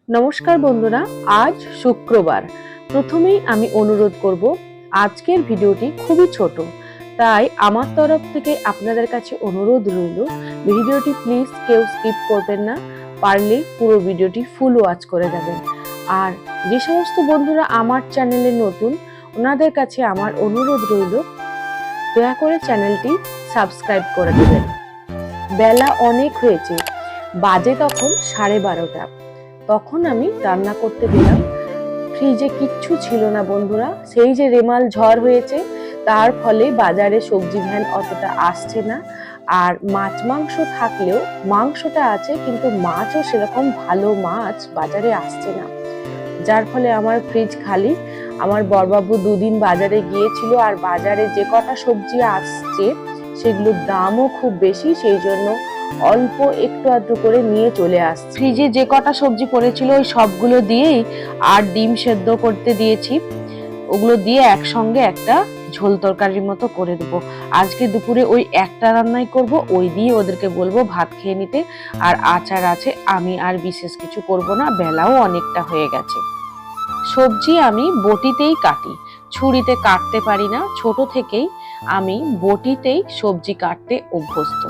নমস্কার বন্ধুরা, আজ শুক্রবার। প্রথমেই আমি অনুরোধ করব, আজকের ভিডিওটি খুবই ছোট, তাই আমার তরফ থেকে আপনাদের কাছে অনুরোধ রইল, ভিডিওটি প্লিজ কেউ স্কিপ করবেন না, পারলে পুরো ভিডিওটি ফুল ওয়াচ করে যাবেন। আর যে সমস্ত বন্ধুরা আমার চ্যানেলে নতুন, ওনাদের কাছে আমার অনুরোধ রইল, দয়া করে চ্যানেলটি সাবস্ক্রাইব করে দেবেন। বেলা অনেক হয়েছে, বাজে তখন 12:30। তখন আমি রান্না করতে গেলাম। ফ্রিজে কিচ্ছু ছিল না বন্ধুরা, সেই যে রেমাল ঝড় হয়েছে তার ফলে বাজারে সবজি ভ্যান অতটা আসছে না। আর মাছ মাংস থাকলেও মাংসটা আছে, কিন্তু মাছও সেরকম ভালো মাছ বাজারে আসছে না, যার ফলে আমার ফ্রিজ খালি। আমার বড়বাবু দুদিন বাজারে গিয়েছিল, আর বাজারে যে কটা সবজি আসছে সেগুলোর দামও খুব বেশি, সেই জন্য অল্প একটু আধটু করে নিয়ে চলে আসছে। ফ্রিজে যে কটা সবজি পড়েছিল ওই সবগুলো দিয়েই আর ডিম সেদ্ধ করতে দিয়েছি, ওগুলো দিয়ে একসঙ্গে একটা ঝোল তরকারির মতো করে দেবো। আজকে দুপুরে ওই একটা রান্নাই করব, ওই দিয়ে ওদেরকে বলবো ভাত খেয়ে নিতে। আর আচার আছে, আমি আর বিশেষ কিছু করব না, বেলাও অনেকটা হয়ে গেছে। সবজি আমি বটিতেই কাটি, ছুরিতে কাটতে পারি না। ছোট থেকেই আমি বটিতেই সবজি কাটতে অভ্যস্ত।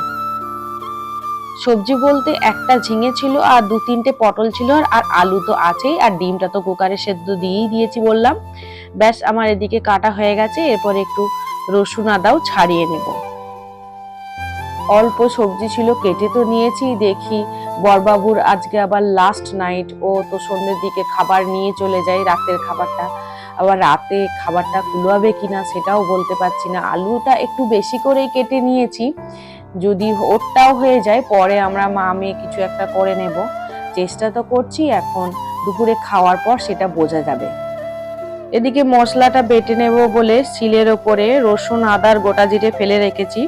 সবজি বলতে একটা ঝিঙে ছিল, আর 2-3টে পটল ছিল, আর আলু তো আছেই, আর ডিমটা তো কুকারে সেদ্ধ দিয়েই দিয়েছি বললাম। ব্যাস, আমার এদিকে কাটা হয়ে গেছে। এরপর একটু রসুন আদাও ছাড়িয়ে নেব। অল্প সবজি ছিল, কেটে তো নিয়েছি। দেখি বড়বাবুর আজকে আবার লাস্ট নাইট, ও তো সন্ধ্যের দিকে খাবার নিয়ে চলে যায়, রাতের খাবারটা। আবার রাতে খাবারটা কুলাবে কিনা সেটাও বলতে পারছি না। আলুটা একটু বেশি করেই কেটে নিয়েছি, যদি ওরটাও হয়ে যায় পরে আমরা মা মেয়ে কিছু একটা করে নেব। চেষ্টা তো করছি, এখন দুপুরে খাওয়ার পর সেটা বোঝা যাবে। এদিকে মশলাটা বেটে নেব বলে শিলের ওপরে রসুন আদার গোটা জিরে ফেলে রেখেছি।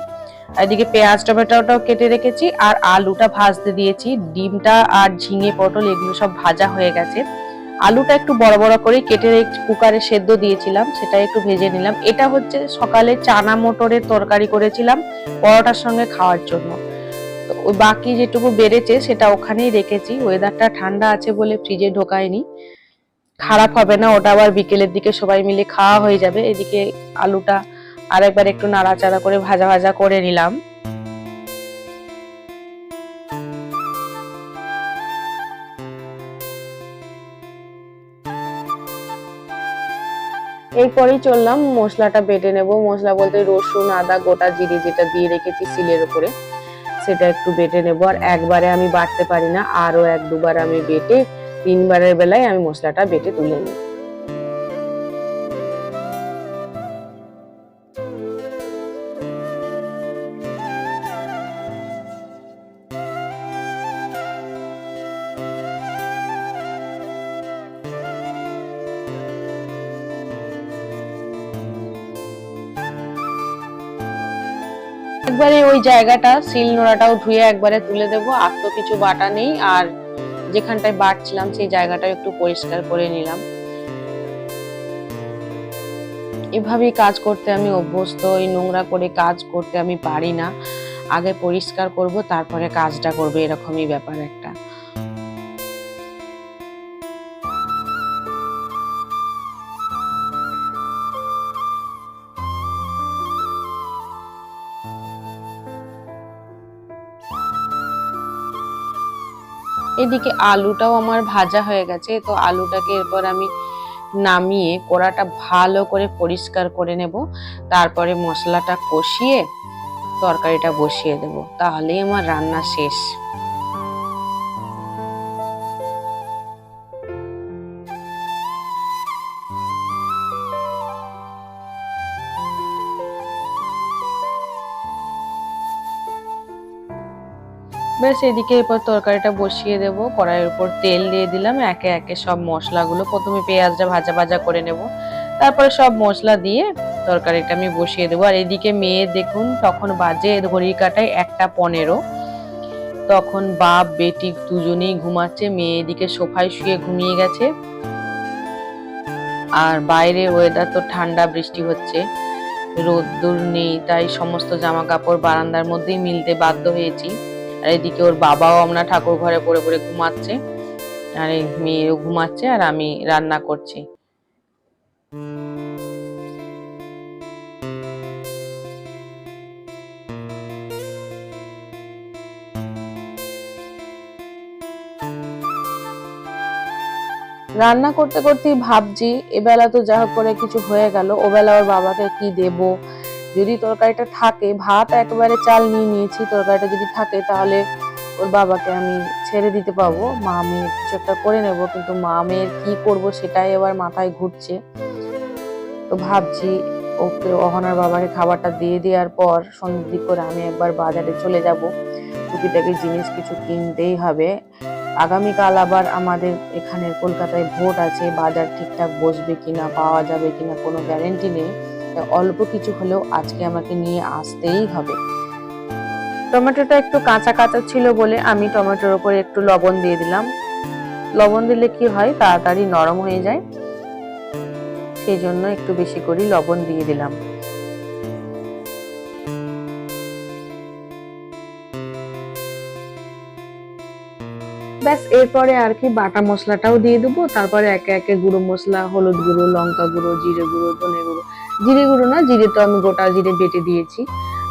এদিকে পেঁয়াজ টমেটোটাও কেটে রেখেছি, আর আলুটা ভাজতে দিয়েছি। ডিমটা আর ঝিঙে পটল এগুলো সব ভাজা হয়ে গেছে। আলুটা একটু বড় বড় করে কেটে কুকারে সেদ্ধ দিয়েছিলাম, সেটা একটু ভেজে নিলাম। এটা হচ্ছে সকালে চানা মটরের তরকারি করেছিলাম পরোটার সঙ্গে খাওয়ার জন্য। তো ওই বাকি যেটুকু বেড়েছে সেটা ওখানেই রেখেছি। ওয়েদারটা ঠান্ডা আছে বলে ফ্রিজে ঢোকায়নি, খারাপ হবে না, ওটা আবার বিকেলের দিকে সবাই মিলে খাওয়া হয়ে যাবে। এদিকে আলুটা আরেকবার একটু নাড়াচাড়া করে ভাজা ভাজা করে নিলাম। এরপরেই চললাম মশলাটা বেটে নেব। মশলা বলতে রসুন আদা গোটা জিরে যেটা দিয়ে রেখেছি শিলের উপরে, সেটা একটু বেটে নেব। আর একবারে আমি বাটতে পারি না, আরো 1-2 বার আমি বেটে 3বারের বেলায় আমি মশলাটা বেটে তুলে নিই। একবারে ওই জায়গাটা শিল নোড়াটাও ধুয়ে একবারে তুলে দেবো, আর তো কিছু বাটা নেই। আর যেখানটায় বাটছিলাম সেই জায়গাটাও একটু পরিষ্কার করে নিলাম। এভাবেই কাজ করতে আমি অভ্যস্ত, এই নোংরা করে কাজ করতে আমি পারি না। আগে পরিষ্কার করব, তারপরে কাজটা করবো, এরকমই ব্যাপার একটা। এদিকে আলুটাও আমার ভাজা হয়ে গেছে, তো আলুটাকে এরপর আমি নামিয়ে কড়াটা ভালো করে পরিষ্কার করে নেব। তারপরে মশলাটা কষিয়ে তরকারিটা বসিয়ে দেব, তাহলেই আমার রান্না শেষ। ব্যাস, এদিকে এরপর তরকারিটা বসিয়ে দেব। কড়াইয়ের উপর তেল দিয়ে দিলাম, একে একে সব মশলাগুলো, প্রথমে পেঁয়াজটা ভাজা ভাজা করে নেব, তারপরে সব মশলা দিয়ে তরকারিটা আমি বসিয়ে দেবো। আর এদিকে মেয়ে দেখুন, তখন বাজে ঘড়ির কাঁটায় 1:15। তখন বাপ বেটি দুজনেই ঘুমাচ্ছে, মেয়ে এদিকে সোফায় শুয়ে ঘুমিয়ে গেছে। আর বাইরে ওয়েদার তো ঠান্ডা, বৃষ্টি হচ্ছে, রোদ্দুর নেই, তাই সমস্ত জামা কাপড় বারান্দার মধ্যেই মিলতে বাধ্য হয়েছি। আর এদিকে ওর বাবাও আমরা ঠাকুর ঘরে পড়ে পড়ে ঘুমাচ্ছে। আর এই মেয়েও ঘুমাচ্ছে আর আমি রান্না করছি। রান্না করতে করতেই ভাবছি এবেলা তো যা হোক করে কিছু হয়ে গেল, ওবেলা ওর বাবাকে কি দেব। যদি তরকারিটা থাকে, ভাত একেবারে চাল নিয়ে নিয়েছি, তরকারিটা যদি থাকে তাহলে ওর বাবাকে আমি ছেড়ে দিতে পারবো, মা মেয়ে কিছু একটা করে নেব। কিন্তু মা মেয়ের কি করব সেটাই এবার মাথায় ঘুরছে। তো ভাবছি ওকে অহনার বাবাকে খাবারটা দিয়ে দেওয়ার পর সন্ধ্যের দিক করে আমি একবার বাজারে চলে যাব, টুকিটাকি জিনিস কিছু কিনতেই হবে। আগামীকাল আবার আমাদের এখানে কলকাতায় ভোট আছে, বাজার ঠিকঠাক বসবে কিনা, পাওয়া যাবে কিনা কোনো গ্যারেন্টি নেই। অল্প কিছু হলেও আজকে আমাকে নিয়ে আসতেই হবে। টমেটোটা একটু কাঁচা কাঁচা ছিল বলে আমি টমেটোর উপরে একটু লবণ দিয়ে দিলাম। লবণ দিলে কি হয়, তাড়াতাড়ি নরম হয়ে যায়, সেই জন্য একটু বেশি করে লবণ দিয়ে দিলাম। ব্যাস এরপরে আর কি বাটা মশলাটাও দিয়ে দেবো, তারপরে একে একে গুঁড়ো মশলা, হলুদ গুঁড়ো, লঙ্কা গুঁড়ো, জিরে গুঁড়ো, ধনে গুঁড়ো, জিরে গুঁড়ো না, জিরে তো আমি গোটা জিরে বেটে দিয়েছি,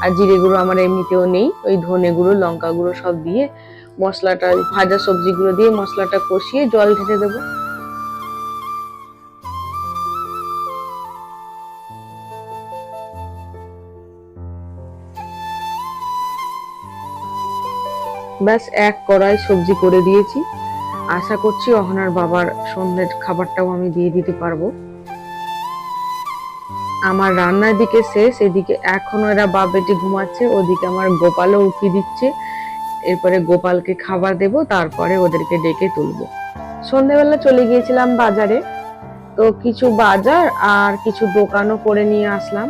আর জিরে গুঁড়ো আমার এমনিতেও নেই, ওই ধনে গুঁড়ো, লঙ্কা গুঁড়ো সব দিয়ে মশলাটা, ভাজা সবজিগুলো দিয়ে মশলাটা কষিয়ে জল ঢেলে দেবো। ব্যাস এক কড়াই সবজি করে দিয়েছি। আশা করছি অহনার বাবার সন্ধ্যের খাবারটাও আমি দিয়ে দিতে পারবো। আমার রান্নার দিকে শেষ, এদিকে এখনো এরা বাপ বেটি ঘুমাচ্ছে, ওদিকে আমার গোপালও উঠিয়ে দিচ্ছে। এরপরে গোপালকে খাবার দেব, তারপরে ওদেরকে ডেকে তুলবো। সন্ধ্যেবেলা চলে গিয়েছিলাম বাজারে, তো কিছু বাজার আর কিছু দোকানও করে নিয়ে আসলাম।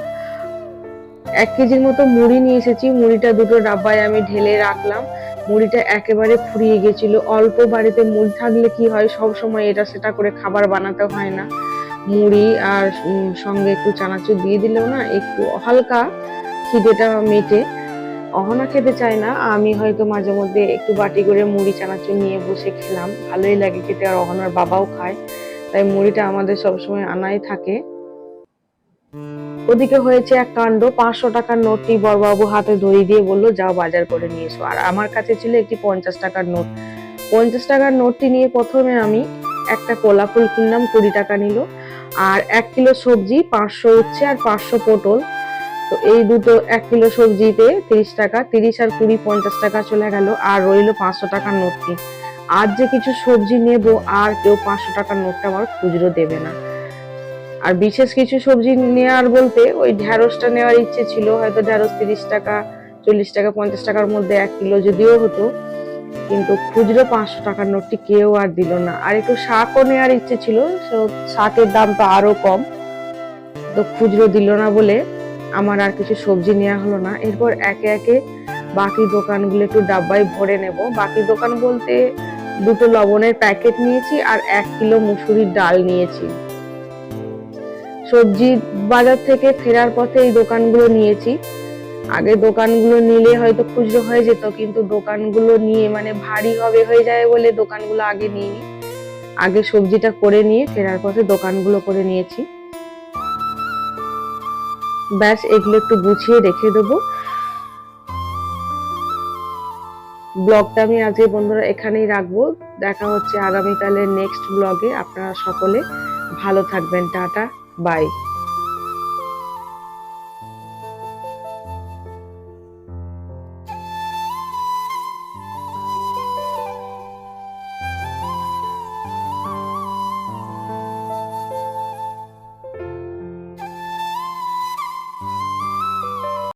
1 কেজির মতো মুড়ি নিয়ে এসেছি, মুড়িটা দুটো ডাব্বায় আমি ঢেলে রাখলাম। মুড়িটা একেবারে ফুরিয়ে গেছিল। অল্প বাড়িতে মুড়ি থাকলে কি হয়, সব সময় এটা সেটা করে খাবার বানাতে হয় না। মুড়ি আর সঙ্গে একটু চানাচুর দিয়ে দিলেও না একটু হালকা খিদেটা মেটে। অহনা খেতে চায় না, আমি হয়তো মাঝে মধ্যে একটু বাটি করে মুড়ি চানাচুর নিয়ে বসে খেলাম, ভালোই লাগে খেতে, আর অহনার বাবাও খায়, তাই মুড়িটা আমাদের সবসময় আনাই থাকে। ওদিকে হয়েছে এক কাণ্ড, 500 টাকার নোটটি বড়বাবু হাতে ধরিয়ে দিয়ে বললো যাও বাজার করে নিয়ে এসো। আর আমার কাছে ছিল একটি 50 টাকার নোট। 50 টাকার নোটটি নিয়ে প্রথমে আমি একটা কলা ফুল কিনলাম, 20 টাকা নিল। আর 1 কিলো সবজি, 500 উচ্ছে আর 500 পটল। তো এই দুটো 1 কিলো সবজিতে 30 টাকা, 30 আর 20 50 টাকা চলে গেল, আর রইল 500 টাকার নোটটি। আজ যে কিছু সবজি নেব, আর কেউ 500 টাকার নোটটা আমার খুচরো দেবে না। আর বিশেষ কিছু সবজি নেওয়ার বলতে ওই ঢ্যাঁড়সটা নেওয়ার ইচ্ছে ছিল, হয়তো ঢ্যাঁড়স 30 টাকা, 40 টাকা, 50 টাকার মধ্যে 1 কিলো যদিও হতো, কিন্তু খুচরো 500 টাকার নোটটি কেউ আর দিল না। আর একটু শাকও নেওয়ার ইচ্ছে ছিল, শাকের দাম তো আরো কম, তো খুচরো দিল না বলে আমার আর কিছু সবজি নেওয়া হলো না। এরপর একে একে বাকি দোকানগুলো একটু ডাব্বায় ভরে নেব। বাকি দোকান বলতে দুটো লবণের প্যাকেট নিয়েছি আর 1 কিলো মুসুরির ডাল নিয়েছি। সবজি বাজার থেকে ফেরার পথে এই দোকানগুলো নিয়েছি। আগে দোকানগুলো নিলে হয়তো খুচরো হয়ে যেত, কিন্তু দোকানগুলো নিয়ে মানে ভারী হবে হয়ে যায় বলে দোকানগুলো আগে নিইনি। আগে সবজিটা করে নিয়ে ফেরার পথে দোকানগুলো করে নিয়েছি। ব্যাস এগুলো একটু গুছিয়ে রেখে দেবো। ব্লগটা আমি আজকে বন্ধুরা এখানেই রাখবো। দেখা হচ্ছে আগামীকালের নেক্সট ব্লগে। আপনারা সকলে ভালো থাকবেন। Tata, by.